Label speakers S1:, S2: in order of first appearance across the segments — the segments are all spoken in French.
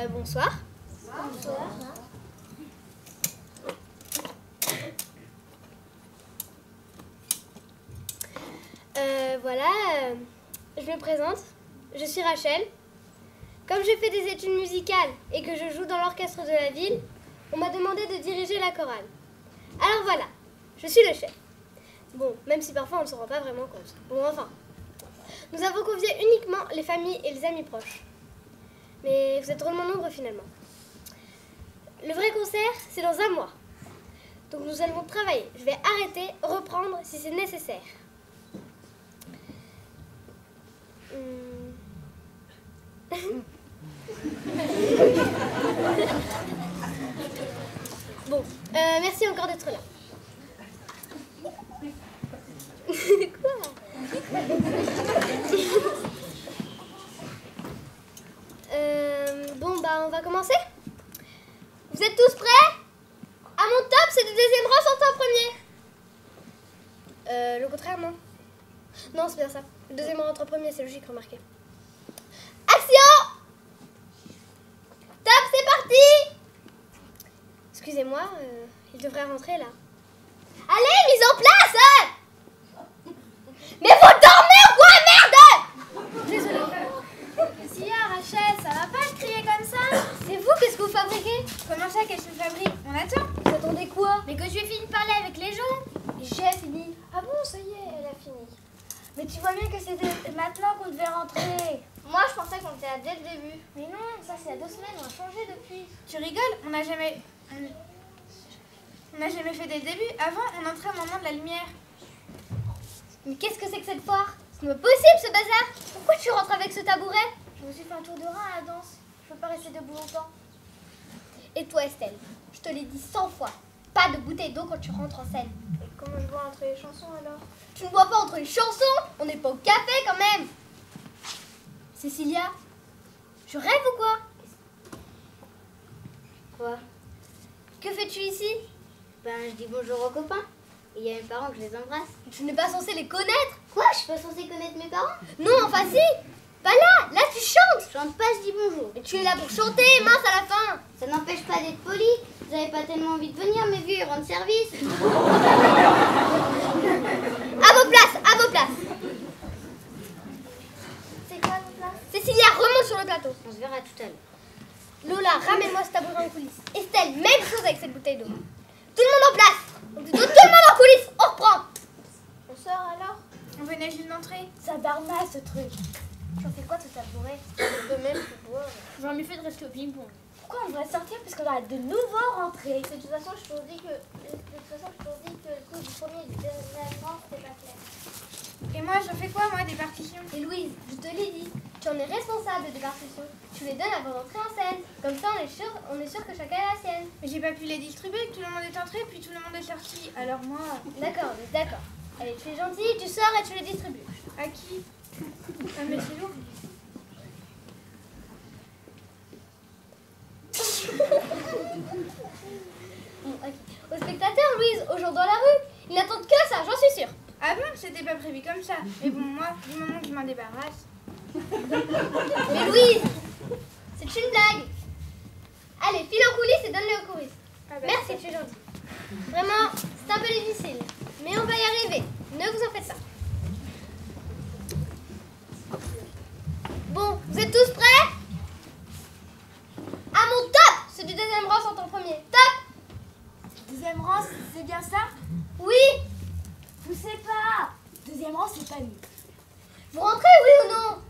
S1: Bonsoir.
S2: Bonsoir.
S1: Voilà, je me présente. Je suis Rachel. Comme je fais des études musicales et que je joue dans l'orchestre de la ville, on m'a demandé de diriger la chorale. Alors voilà, je suis le chef. Bon, même si parfois on ne se rend pas vraiment compte. Bon, enfin. Nous avons convié uniquement les familles et les amis proches. Mais vous êtes drôlement nombreux finalement. Le vrai concert, c'est dans un mois. Donc nous allons travailler. Je vais arrêter, reprendre si c'est nécessaire. Bon, merci encore d'être là. Quoi? Bon, bah on va commencer. Vous êtes tous prêts? À mon top, c'est du deuxième rang chanté en premier. Le contraire, non. Non, c'est bien ça. Le deuxième rang entre premier, c'est logique, remarquez. Action! Top, c'est parti! Excusez-moi, il devrait rentrer là. Allez, mise en place! Mais vous dormez ou quoi, merde? Désolée.
S2: Sia, Rachel, ça va pas de crier comme ça?
S1: C'est vous, qu'est-ce que vous fabriquez?
S2: Comment ça, qu'est-ce que je fabrique? On attend.
S1: Vous attendez quoi?
S2: Mais que je vais finir de parler avec les gens.
S1: J'ai fini.
S2: Ah bon, ça y est, elle a fini. Mais tu vois bien que c'était maintenant qu'on devait rentrer.
S1: Moi, je pensais qu'on était là dès le début.
S2: Mais non, ça c'est il y a 2 semaines, on a changé depuis. Tu rigoles? On n'a jamais fait dès le début. Avant, on entrait au moment de la lumière.
S1: Mais qu'est-ce que c'est que cette foire? C'est pas possible ce bazar. Pourquoi tu rentres avec ce tabouret?
S2: Je me suis fait un tour de rein à la danse. Je peux pas rester debout longtemps.
S1: Et toi, Estelle, je te l'ai dit 100 fois. Pas de bouteille d'eau quand tu rentres en scène.
S2: Et comment je vois entre les chansons alors?
S1: Tu ne bois pas entre les chansons? On n'est pas au café quand même. Cécilia, je rêve ou quoi?
S3: Quoi?
S1: Que fais-tu ici?
S3: Ben, je dis bonjour aux copains. Et il y a mes parents que je les embrasse.
S1: Tu n'es pas censé les connaître.
S3: Quoi? Je suis pas censée connaître mes parents?
S1: Non, enfin si. Pas là, là tu chantes.
S3: Je chante pas, je dis bonjour.
S1: Mais tu es là pour chanter, mince à la fin.
S3: Ça n'empêche pas d'être poli. Vous avez pas tellement envie de venir, mes vieux, rendre service.
S1: À vos places, à vos places.
S2: C'est quoi mon place?
S1: Cécilia, remonte sur le plateau.
S3: On se verra tout à l'heure.
S1: Lola, ramène-moi ce tabouret en coulisses. Estelle, même chose avec cette bouteille d'eau. Tout le monde en place. Ou plutôt tout le monde en coulisses. On reprend.
S2: On sort alors? On venait juste d'entrer. Ça darnasse ce truc.
S1: J'en fais quoi de ce tabouret? De même, je bois.
S2: J'en ai fait de rester au ping-pong. Pourquoi on devrait sortir parce qu'on a de nouveau rentré?
S3: De toute façon, je te dis que le coup du premier et du deuxième rang, c'était pas clair.
S2: Et moi, j'en fais quoi, moi, des partitions?
S1: Et Louise, je te l'ai dit, tu en es responsable des partitions. Tu les donnes avant d'entrer en scène. Comme ça, on est sûr que chacun a la sienne.
S2: Mais j'ai pas pu les distribuer, tout le monde est entré, puis tout le monde est sorti. Alors moi...
S1: D'accord, d'accord. Allez, tu es gentille, tu sors et tu les distribues.
S2: À qui? Ah mais c'est lourd.
S1: Bon, ok. Aux spectateurs, Louise, aux gens dans la rue, ils n'attendent que ça, j'en suis sûre.
S2: Ah bon? C'était pas prévu comme ça. Mais bon, moi, du moment que je m'en débarrasse...
S1: Mais Louise, c'est une blague. Allez, file en coulisses et donne-les aux choristes.
S2: Ah bah,
S1: Merci, tu es gentille. Vraiment, c'est un peu difficile, mais on va y arriver. Ne vous en faites pas. Bon, vous êtes tous prêts? À mon top, c'est du deuxième rang sur ton premier. Top!
S2: Deuxième rang, c'est bien ça?
S1: Oui!
S2: Je sais pas. Deuxième rang, c'est pas nous.
S1: Vous rentrez, oui ou non?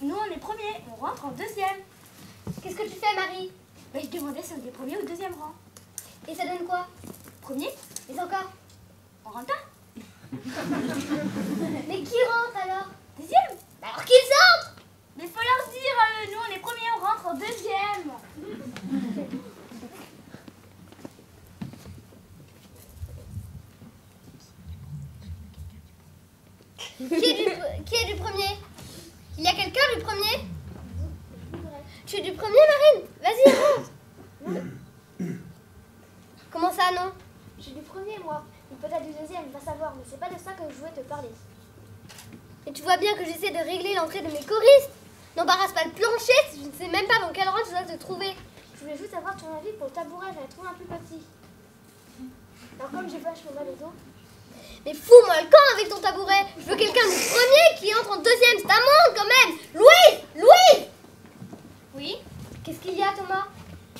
S2: Nous, on est premiers. On rentre en deuxième.
S1: Qu'est-ce que tu fais, Marie?
S2: Bah, je demandais si on était premier ou deuxième rang.
S1: Et ça donne quoi?
S2: Premier?
S1: Mais encore?
S2: On rentre pas.
S1: Mais qui rentre alors?
S2: Deuxième?
S1: Bah alors qu'ils entrent!
S2: Mais faut leur dire, nous, on est premiers, on rentre en deuxième.
S1: Qui est du premier? Il y a quelqu'un du premier? Tu es du premier, Marine? Vas-y, rentre. Comment ça, non?
S2: Je suis du premier, moi. Et peut-être du deuxième, va savoir, mais c'est pas de ça que je voulais te parler.
S1: Et tu vois bien que j'essaie de régler l'entrée de mes choristes. N'embarrasse pas le plancher si tu ne sais même pas dans quel rang tu dois te trouver.
S2: Je voulais juste avoir ton avis pour le tabouret, j'en ai trouvé un plus petit. Alors comme j'ai vachement mal au dos.
S1: Mais fous-moi le camp avec ton tabouret. Je veux quelqu'un du premier qui entre en deuxième. C'est un monde quand même. Louise, Louise.
S3: Oui?
S1: Qu'est-ce qu'il y a, Thomas?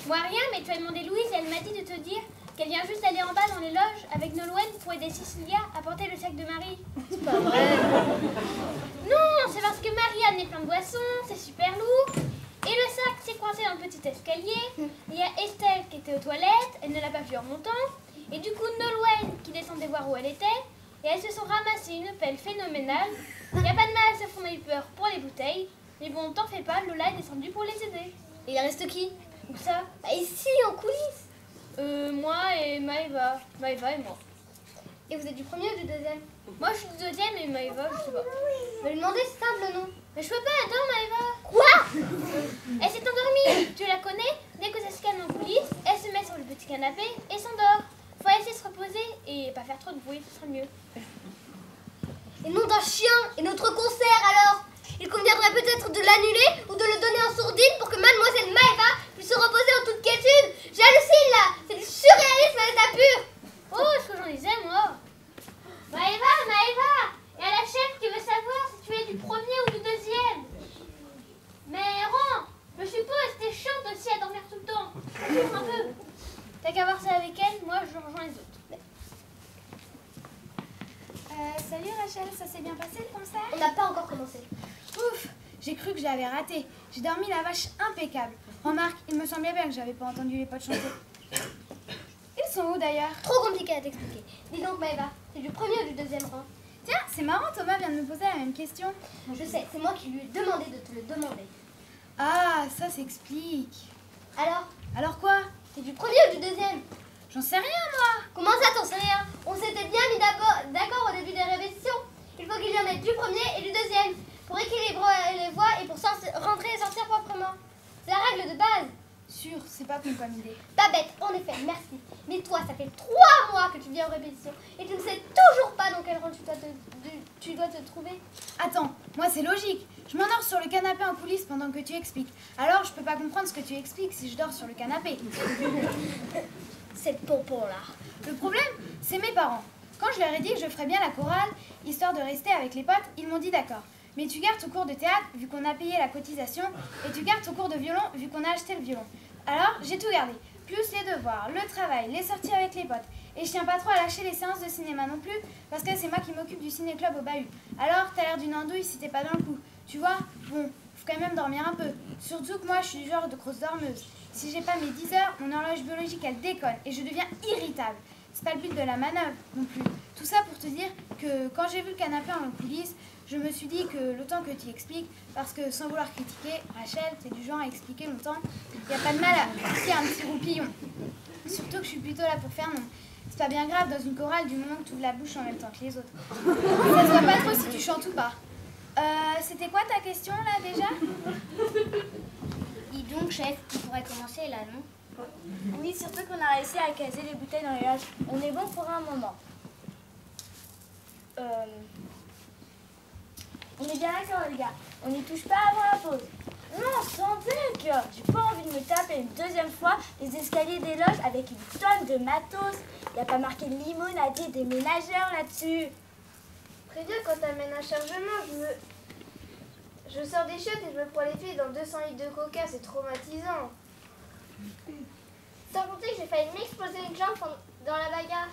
S3: Moi rien, mais tu as demandé Louise et elle m'a dit de te dire qu'elle vient juste d'aller en bas dans les loges avec Nolwenn pour aider Cecilia à porter le sac de Marie.
S1: C'est pas vrai.
S3: Non, c'est parce que Marie a amené plein de boissons, c'est super lourd. Et le sac s'est coincé dans le petit escalier. Il y a Estelle qui était aux toilettes, elle ne l'a pas vu en montant. Et du coup, Nolwenn qui descendait voir où elle était. Et elles se sont ramassées une pelle phénoménale. Il n'y a pas de mal à se fondre peur pour les bouteilles. Mais bon, t'en fais pas, Lola est descendue pour les aider.
S1: Et il reste qui?
S3: Où ça?
S1: Bah ici, en coulisses.
S3: Moi et Maëva. Maëva et moi.
S1: Et vous êtes du premier ou du deuxième?
S3: Moi je suis du deuxième et Maëva, je sais pas.
S1: Je vais lui demander, c'est simple, non?
S3: Mais je peux pas, attends Maëva.
S1: Quoi?
S3: Elle s'est endormie. Tu la connais? Dès que ça se calme en coulisses, elle se met sur le petit canapé et s'endort. Faut la laisser se reposer et pas faire trop de bruit, ce sera mieux.
S1: Et nom d'un chien. Et notre concert alors? Il conviendrait peut-être de l'annuler ou de le donner en sourdine pour que mademoiselle Maëva puisse se reposer en toute quiétude. J'hallucine là. C'est du surréalisme à l'état pur.
S3: Oh, ce que j'en disais moi. Maëva, Maëva. Il y a la chef qui veut savoir si tu es du premier ou du deuxième. Mais Ron, je suppose que t'es chiante aussi à dormir tout le temps. Souffre un peu. T'as qu'à voir ça avec elle, moi je rejoins les autres.
S2: Salut Rachel, ça s'est bien passé le concert?
S1: On n'a pas encore commencé.
S4: Ouf, j'ai cru que je l'avais raté. J'ai dormi la vache impeccable. Remarque, il me semblait bien que j'avais pas entendu les potes chanter. Ils sont où d'ailleurs?
S1: Trop compliqué à t'expliquer. Dis donc Maëva, c'est du premier ou du deuxième rang?
S4: Tiens, c'est marrant, Thomas vient de me poser la même question.
S1: Je sais, c'est moi qui lui ai demandé de te le demander.
S4: Ah, ça s'explique.
S1: Alors
S4: quoi?
S1: t'es du premier ou du deuxième?
S4: J'en sais rien, moi.
S1: Comment ça, t'en sais rien? On s'était bien mis d'accord au début des répétitions. Il faut qu'il y en ait du premier et du deuxième pour équilibrer les voix et pour rentrer et sortir proprement. C'est la règle de base.
S4: Sûr, c'est pas une bonne idée.
S1: Pas bête, en effet, merci. Mais toi, ça fait 3 mois que tu viens aux répétitions et tu ne sais toujours pas dans quel rang tu dois te trouver.
S4: Attends, moi c'est logique. Je m'endors sur le canapé en coulisses pendant que tu expliques. Alors je peux pas comprendre ce que tu expliques si je dors sur le canapé.
S1: Cette pompon-là.
S4: Le problème, c'est mes parents. Quand je leur ai dit que je ferais bien la chorale, histoire de rester avec les potes, ils m'ont dit d'accord. Mais tu gardes ton cours de théâtre, vu qu'on a payé la cotisation, et tu gardes ton cours de violon, vu qu'on a acheté le violon. Alors, j'ai tout gardé. Plus les devoirs, le travail, les sorties avec les potes. Et je tiens pas trop à lâcher les séances de cinéma non plus, parce que c'est moi qui m'occupe du ciné-club au bahut. Alors, t'as l'air d'une andouille si t'es pas dans le coup. Tu vois, bon, faut quand même dormir un peu. Surtout que moi, je suis du genre de grosse dormeuse. Si j'ai pas mes 10 heures, mon horloge biologique, elle déconne, et je deviens irritable. C'est pas le but de la manœuvre non plus. Tout ça pour te dire que quand j'ai vu le canapé en coulisses, je me suis dit que le temps que tu expliques, parce que sans vouloir critiquer, Rachel, t'es du genre à expliquer longtemps, il n'y a pas de mal à expliquer un petit roupillon. Surtout que je suis plutôt là pour faire non. C'est pas bien grave dans une chorale du moment que tu ouvres la bouche en même temps que les autres. Ça se voit pas trop si tu chantes ou pas. C'était quoi ta question là déjà?
S2: Dis donc chef, on pourrait commencer là, non?
S5: Oui, surtout qu'on a réussi à caser les bouteilles dans les loges. On est bon pour un moment. On est bien d'accord les gars. On n'y touche pas avant la pause. Non, sans deck. J'ai pas envie de me taper une deuxième fois les escaliers des loges avec une tonne de matos. Il n'y a pas marqué limonadier des ménageurs là-dessus.
S2: Préviens quand t'amènes un chargement, je sors des chiottes et je me prends les pieds dans 200 litres de coca, c'est traumatisant.
S3: Sans compter que j'ai failli m'exploser une jambe dans la bagarre.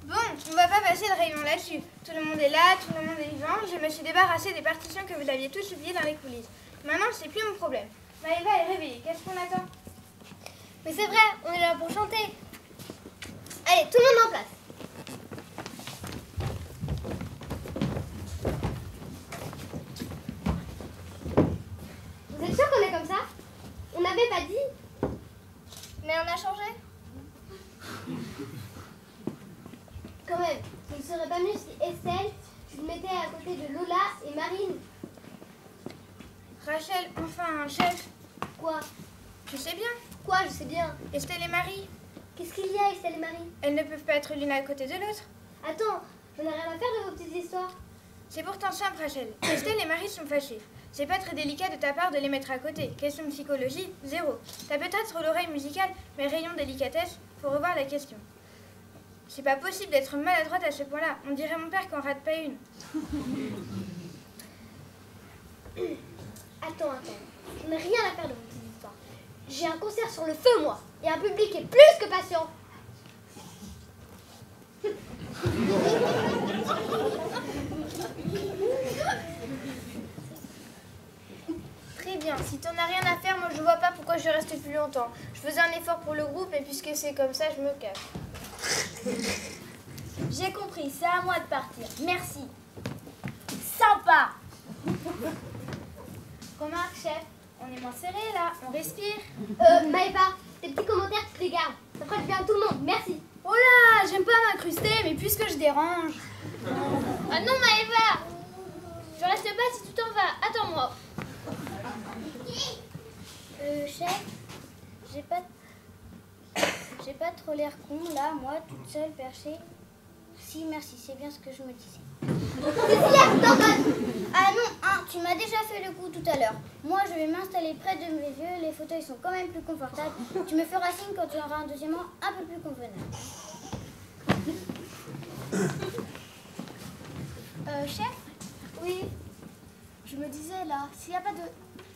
S4: Bon, on va pas passer le rayon là-dessus. Tout le monde est là, tout le monde est vivant. Je me suis débarrassée des partitions que vous aviez tous oubliées dans les coulisses. Maintenant, c'est plus mon problème. Maëva est réveillée. Qu'est-ce qu'on attend?
S1: Mais c'est vrai, on est là pour chanter. Allez, tout le monde en place. Vous êtes sûr qu'on est comme ça? On n'avait pas dit.
S3: Mais on a changé.
S1: Quand même, ce ne serait pas mieux si Estelle, tu te mettais à côté de Lola et Marine.
S4: Rachel, enfin, chef.
S1: Quoi?
S4: Je sais bien.
S1: Quoi, je sais bien.
S4: Estelle et Marie,
S1: Qu'est-ce qu'il y a, Estelle et Marie?
S4: elles ne peuvent pas être l'une à côté de l'autre.
S1: Attends, j'en ai rien à faire de vos petites histoires.
S4: C'est pourtant simple, Rachel. Estelle et Marie sont fâchées. C'est pas très délicat de ta part de les mettre à côté. Question de psychologie, 0. T'as peut-être l'oreille musicale, mais rayon délicatesse, faut revoir la question. C'est pas possible d'être maladroite à ce point-là. On dirait mon père qu'en rate pas une.
S1: Attends. Je n'ai rien à faire de votre histoire. J'ai un concert sur le feu, moi. Et un public est plus que patient.
S2: Très bien, si t'en as rien à faire, moi je vois pas pourquoi je reste plus longtemps. Je faisais un effort pour le groupe et puisque c'est comme ça, je me cache.
S5: J'ai compris, c'est à moi de partir. Merci. Sympa.
S4: Remarque, chef, on est moins serré là, on respire.
S1: Maëva, tes petits commentaires, tu les gardes. Ça fera du bien à tout le monde, merci.
S4: Oh là, j'aime pas m'incruster, mais puisque je dérange.
S3: Ah non, Maëva! Je reste pas si tu t'en vas. Attends-moi.
S6: Chef, j'ai pas trop l'air con là, moi, toute seule, perchée. Si, merci, c'est bien ce que je me disais. Ah non, hein, tu m'as déjà fait le coup tout à l'heure. Moi, je vais m'installer près de mes vieux, les fauteuils sont quand même plus confortables. Tu me feras signe quand tu auras un deuxième rang un peu plus convenable.
S5: Chef,
S6: Oui,
S5: je me disais là, s'il n'y a pas de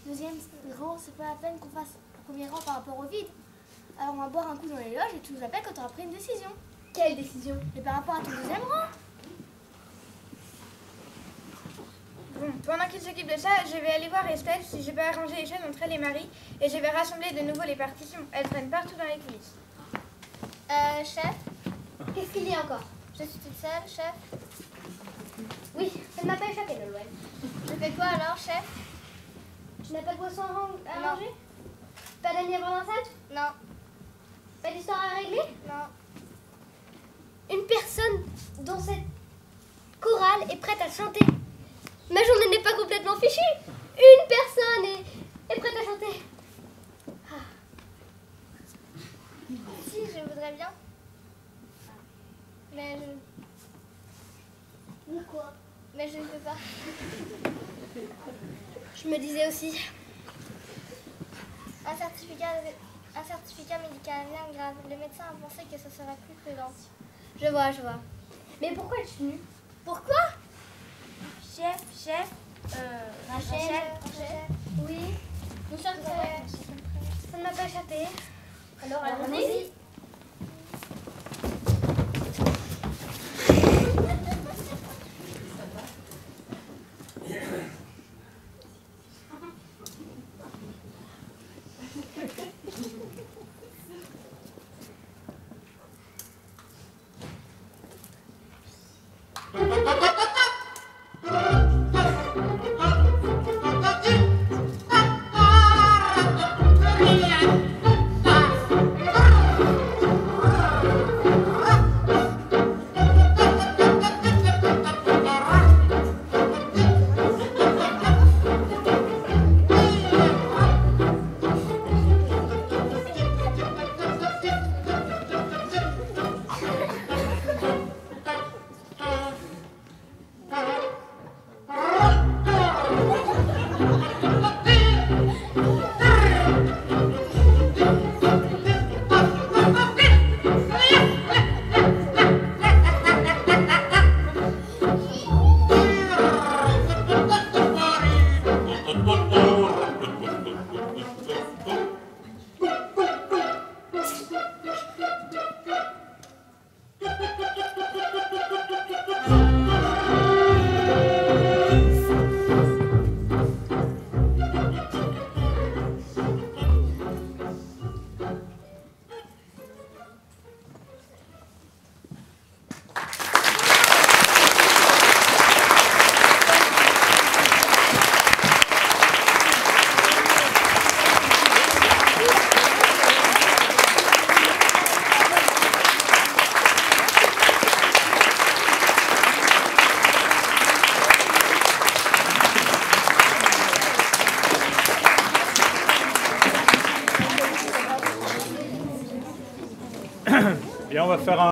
S5: deuxième rang, c'est pas la peine qu'on fasse un premier rang par rapport au vide. Alors on va boire un coup dans les loges et tu nous appelles quand tu auras pris une décision.
S1: Quelle décision?
S5: Et par rapport à ton deuxième rang.
S4: Bon, pendant qu'il s'occupe de ça, je vais aller voir Estelle si je peux arranger les choses entre elle et Marie et je vais rassembler de nouveau les partitions. Elles traînent partout dans les coulisses.
S6: chef,
S1: Qu'est-ce qu'il y a encore?
S6: je suis toute seule, chef.
S1: Oui, ça ne m'a pas échappé, Nolwenn.
S6: Je fais quoi alors, chef?
S1: Tu n'as pas de boisson à
S6: Non.
S1: manger? Pas d'amis à voir dans la salle?
S6: Non,
S1: Pas d'histoire à régler?
S6: non.
S1: Une personne dans cette chorale est prête à chanter. Ma journée n'est pas complètement fichue. Une personne est prête à chanter.
S6: Si, je voudrais bien. Mais
S1: Quoi?
S6: mais je ne peux pas.
S1: Je me disais aussi.
S6: Un certificat médical, rien de grave. Le médecin a pensé que ce serait plus prudent.
S1: Je vois. Mais pourquoi es-tu venue?
S6: Pourquoi?
S5: Chef,
S6: Rachel.
S1: Oui,
S6: Nous sommes prêts.
S1: ça ne m'a pas échappé.
S6: Alors,
S1: allons-y.
S7: Bien, on va faire un...